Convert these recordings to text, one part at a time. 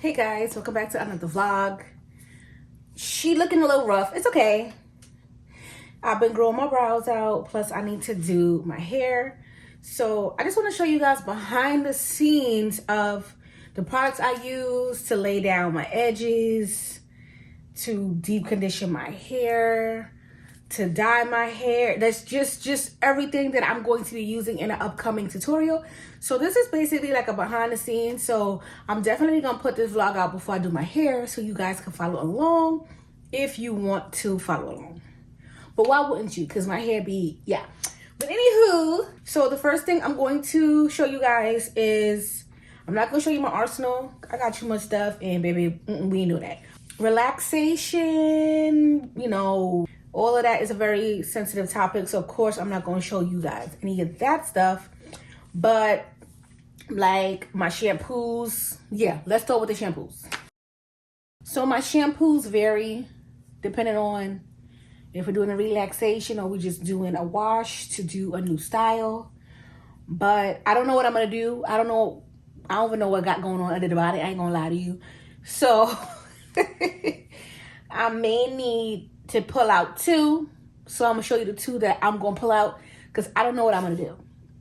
Hey guys, welcome back to another vlog. She looking a little rough. It's okay. I've been growing my brows out, plus I need to do my hair. So I just want to show you guys behind the scenes of the products I use to lay down my edges, to deep condition my hair, to dye my hair. That's just everything that I'm going to be using in an upcoming tutorial. So this is basically like a behind the scenes. So I'm definitely gonna put this vlog out before I do my hair so you guys can follow along if you want to follow along. But why wouldn't you? Because my hair be, yeah. But anywho, so the first thing I'm going to show you guys is, I'm not gonna show you my arsenal. I got too much stuff and baby, we know that. Relaxation, you know, all of that is a very sensitive topic. So of course I'm not going to show you guys any of that stuff. But like my shampoos, yeah, let's start with the shampoos. So my shampoos vary depending on if we're doing a relaxation or we're just doing a wash to do a new style. But I don't know what I'm going to do. I don't even know what I got going on under the body. I ain't going to lie to you. So I may need to pull out two. So I'm gonna show you the two that I'm gonna pull out because I don't know what I'm gonna do.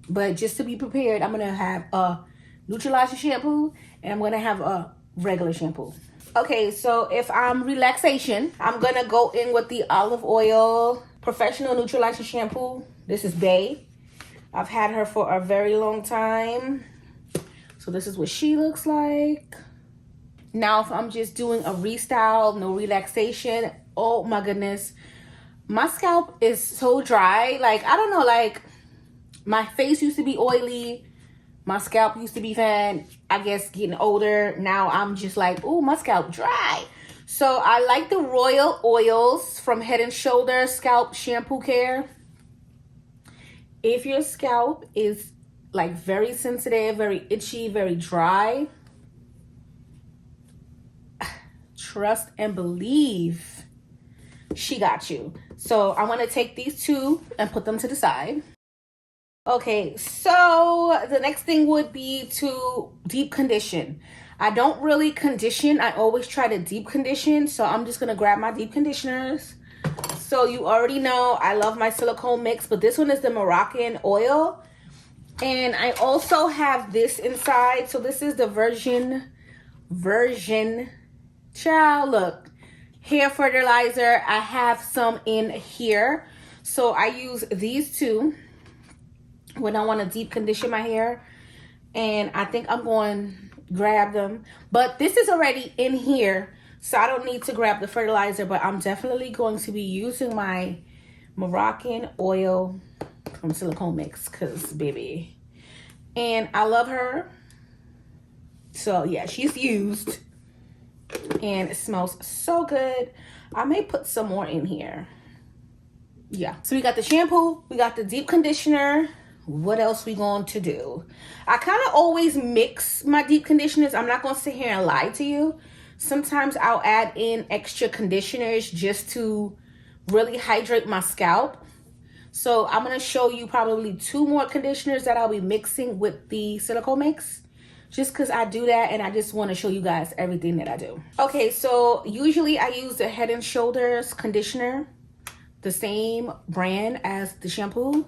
But just to be prepared, I'm gonna have a neutralizing shampoo and I'm gonna have a regular shampoo. Okay, so if I'm relaxation, I'm gonna go in with the olive oil professional neutralizing shampoo. This is Bae. I've had her for a very long time. So this is what she looks like. Now, if I'm just doing a restyle, no relaxation, oh my goodness. My scalp is so dry. Like, I don't know, like, my face used to be oily. My scalp used to be fine. I guess getting older, now I'm just like, oh, my scalp dry. So I like the Royal Oils from Head and Shoulders Scalp Shampoo Care. If your scalp is like very sensitive, very itchy, very dry, trust and believe she got you. So I'm going to take these two and put them to the side. Okay, so the next thing would be to deep condition. I don't really condition. I always try to deep condition. So I'm just going to grab my deep conditioners. So you already know I love my silicone mix, but this one is the Moroccan oil. And I also have this inside. So this is the virgin child, look, hair fertilizer. I have some in here. So I use these two when I want to deep condition my hair. And I think I'm going to grab them. But this is already in here, so I don't need to grab the fertilizer. But I'm definitely going to be using my Moroccan oil from Silicone Mix because, baby. And I love her. So, yeah, she's used. And it smells so good. I may put some more in here. Yeah. So we got the shampoo. We got the deep conditioner. What else we going to do? I kind of always mix my deep conditioners. I'm not going to sit here and lie to you. Sometimes I'll add in extra conditioners just to really hydrate my scalp. So I'm going to show you probably two more conditioners that I'll be mixing with the silicone mix. Just because I do that and I just want to show you guys everything that I do. Okay, so usually I use the Head and Shoulders conditioner, the same brand as the shampoo.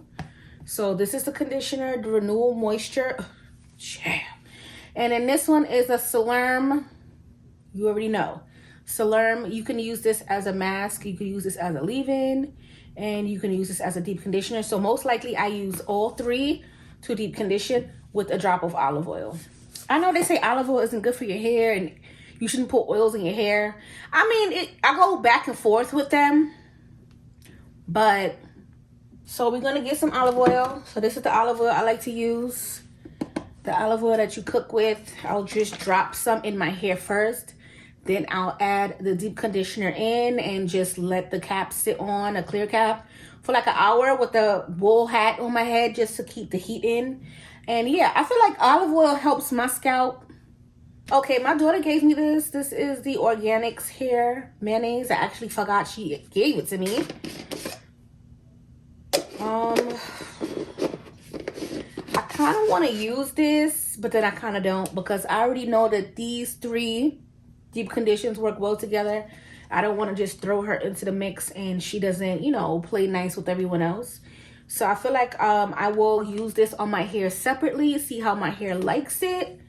So this is the conditioner, the Renewal Moisture. Yeah. And then this one is a Salerm. You already know. Salerm, you can use this as a mask. You can use this as a leave-in. And you can use this as a deep conditioner. So most likely I use all three to deep condition with a drop of olive oil. I know they say olive oil isn't good for your hair and you shouldn't put oils in your hair. I mean, I go back and forth with them. But, so we're going to get some olive oil. So this is the olive oil I like to use. The olive oil that you cook with. I'll just drop some in my hair first. Then I'll add the deep conditioner in and just let the cap sit on, a clear cap, for like an hour with a wool hat on my head just to keep the heat in. And yeah, I feel like olive oil helps my scalp. Okay, my daughter gave me this. This is the Organics hair mayonnaise. I actually forgot she gave it to me. I kind of want to use this, but then I kind of don't, because I already know that these 3 deep conditions work well together. I don't want to just throw her into the mix and she doesn't, you know, play nice with everyone else. So I feel like I will use this on my hair separately, see how my hair likes it,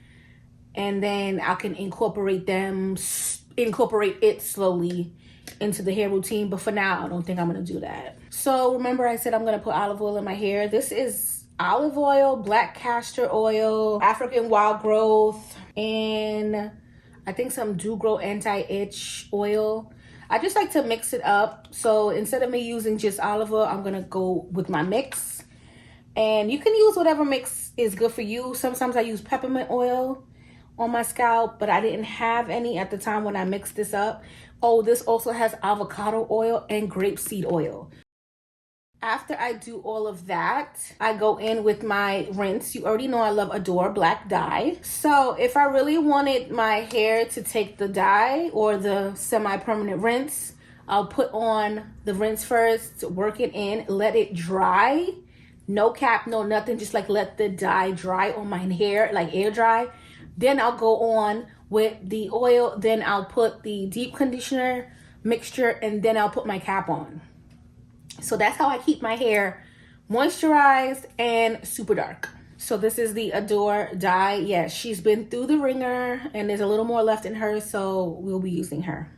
and then I can incorporate it slowly into the hair routine. But for now, I don't think I'm gonna do that. So remember I said I'm gonna put olive oil in my hair. This is olive oil, black castor oil, African wild growth, and I think some do grow anti-itch oil. I just like to mix it up. So instead of me using just olive oil, I'm gonna go with my mix. And you can use whatever mix is good for you. Sometimes I use peppermint oil on my scalp, but I didn't have any at the time when I mixed this up. Oh, this also has avocado oil and grapeseed oil. After I do all of that, I go in with my rinse. You already know I love Adore black dye. So if I really wanted my hair to take the dye or the semi-permanent rinse, I'll put on the rinse first, work it in, let it dry. No cap, no nothing, just like let the dye dry on my hair, like air dry. Then I'll go on with the oil, then I'll put the deep conditioner mixture, and then I'll put my cap on. So that's how I keep my hair moisturized and super dark. So this is the Adore dye. Yes, she's been through the ringer and there's a little more left in her, so we'll be using her.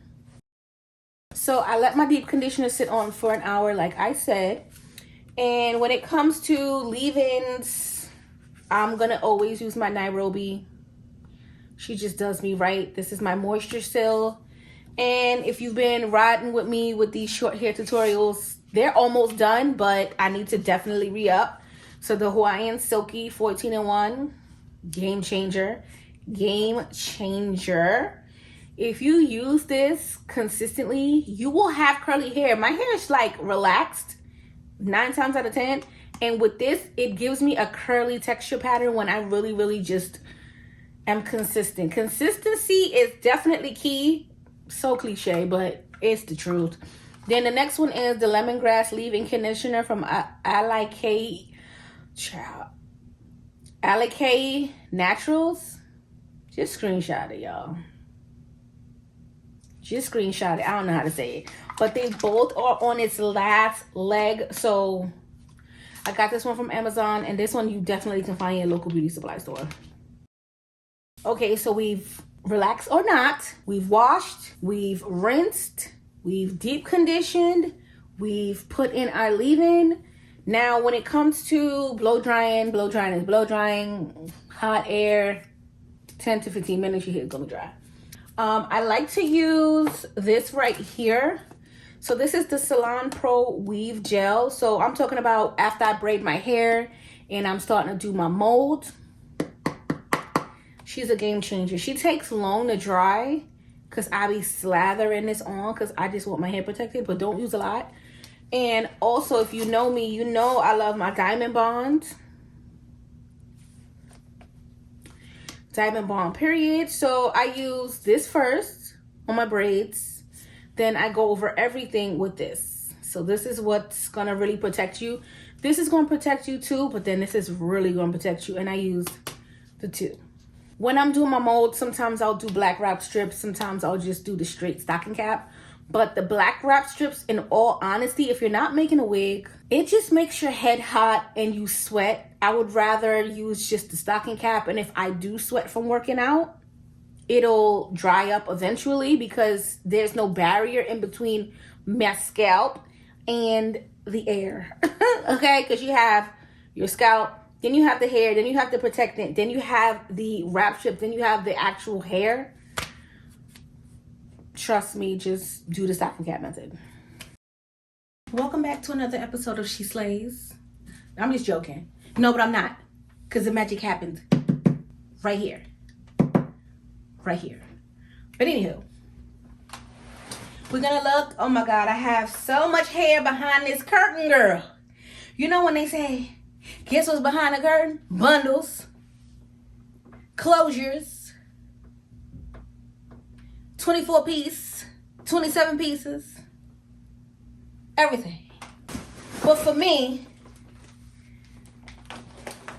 So I let my deep conditioner sit on for an hour, like I said. And when it comes to leave-ins, I'm gonna always use my Nairobi. She just does me right. This is my moisture seal. And if you've been riding with me with these short hair tutorials, they're almost done, but I need to definitely re-up. So the Hawaiian Silky 14-in-1, game changer, game changer. If you use this consistently, you will have curly hair. My hair is like relaxed 9 times out of 10. And with this, it gives me a curly texture pattern when I really just am consistent. Consistency is definitely key. So cliche, but it's the truth. Then the next one is the lemongrass leave-in conditioner from Alike Naturals. Just screenshot it, y'all. Just screenshot it. I don't know how to say it, but they both are on its last leg. So I got this one from Amazon, and this one you definitely can find in your local beauty supply store. Okay, so we've relaxed or not, we've washed, we've rinsed, we've deep conditioned, we've put in our leave-in. Now when it comes to blow drying is blow drying, hot air, 10 to 15 minutes, your hair's gonna be dry. I like to use this right here. So this is the Salon Pro Weave Gel. So I'm talking about after I braid my hair and I'm starting to do my mold. She's a game changer. She takes long to dry because I be slathering this on because I just want my hair protected, but don't use a lot. And also, if you know me, you know I love my Diamond Bond. Diamond Bond, period. So I use this first on my braids. Then I go over everything with this. So this is what's going to really protect you. This is going to protect you too, but then this is really going to protect you. And I use the two. When I'm doing my mold, sometimes I'll do black wrap strips. Sometimes I'll just do the straight stocking cap. But the black wrap strips, in all honesty, if you're not making a wig, it just makes your head hot and you sweat. I would rather use just the stocking cap. And if I do sweat from working out, it'll dry up eventually because there's no barrier in between my scalp and the air. Okay, because you have your scalp, then you have the hair, then you have the protectant, then you have the wrap strip, then you have the actual hair. Trust me, just do the stocking cap method. Welcome back to another episode of She Slays. I'm just joking. No, but I'm not. Because the magic happened right here. Right here. But anywho, we're going to look. Oh my God, I have so much hair behind this curtain, girl. You know when they say, guess what's behind the curtain? Bundles, closures, 24 piece, 27 pieces, everything. But for me,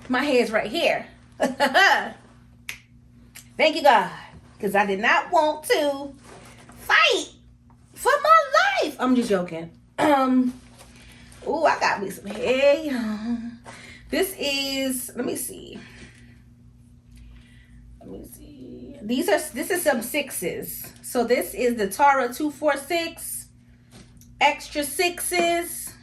My hair's right here. Thank you, God. Because I did not want to fight for my life. I'm just joking. Oh, I got me some hair. This is, let me see. This is some 6s. So this is the Tara 246 extra 6s.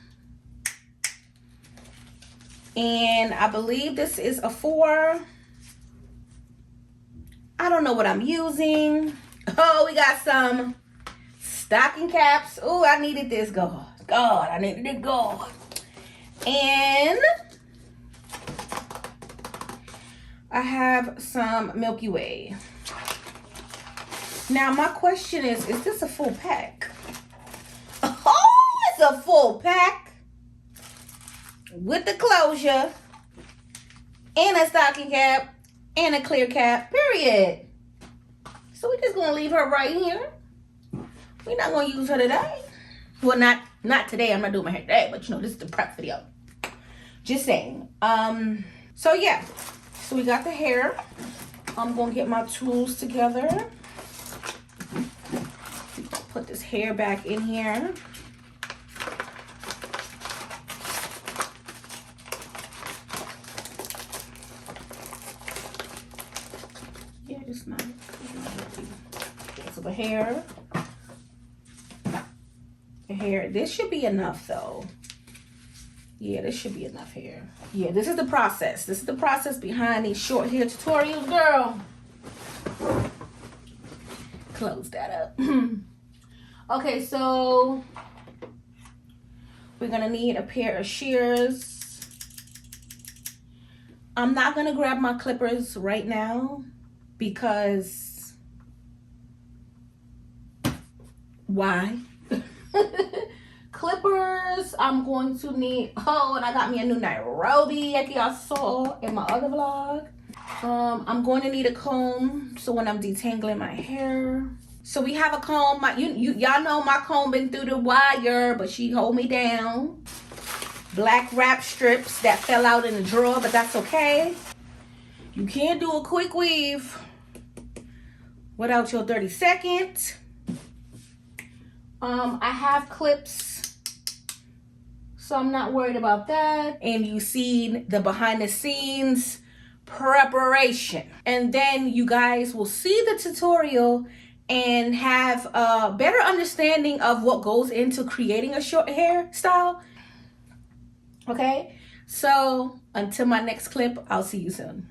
And I believe this is a 4. I don't know what I'm using. Oh, we got some stocking caps. Oh, I needed this, God. God, I needed it, God. And I have some Milky Way. Now, my question is this a full pack? Oh, it's a full pack with the closure and a stocking cap and a clear cap, period. So we're just gonna leave her right here. We're not gonna use her today. Well, not today. I'm not doing my hair today, but you know, this is the prep video. Just saying. So yeah. So we got the hair. I'm gonna get my tools together. Put this hair back in here. Yeah, just not. So the hair. The hair. This should be enough though. Yeah, this should be enough hair. Yeah, this is the process. This is the process behind these short hair tutorials, girl. Close that up. Okay, so we're gonna need a pair of shears. I'm not gonna grab my clippers right now because why? Clippers, I'm going to need, oh, and I got me a new Nairobi, like y'all saw in my other vlog. I'm going to need a comb, so when I'm detangling my hair. So we have a comb, y'all know my comb been through the wire, but she hold me down. Black wrap strips that fell out in the drawer, but that's okay. You can't do a quick weave without your 30-second. I have clips, so I'm not worried about that. And you seen the behind the scenes preparation. And then you guys will see the tutorial and have a better understanding of what goes into creating a short hairstyle. Okay, so until my next clip, I'll see you soon.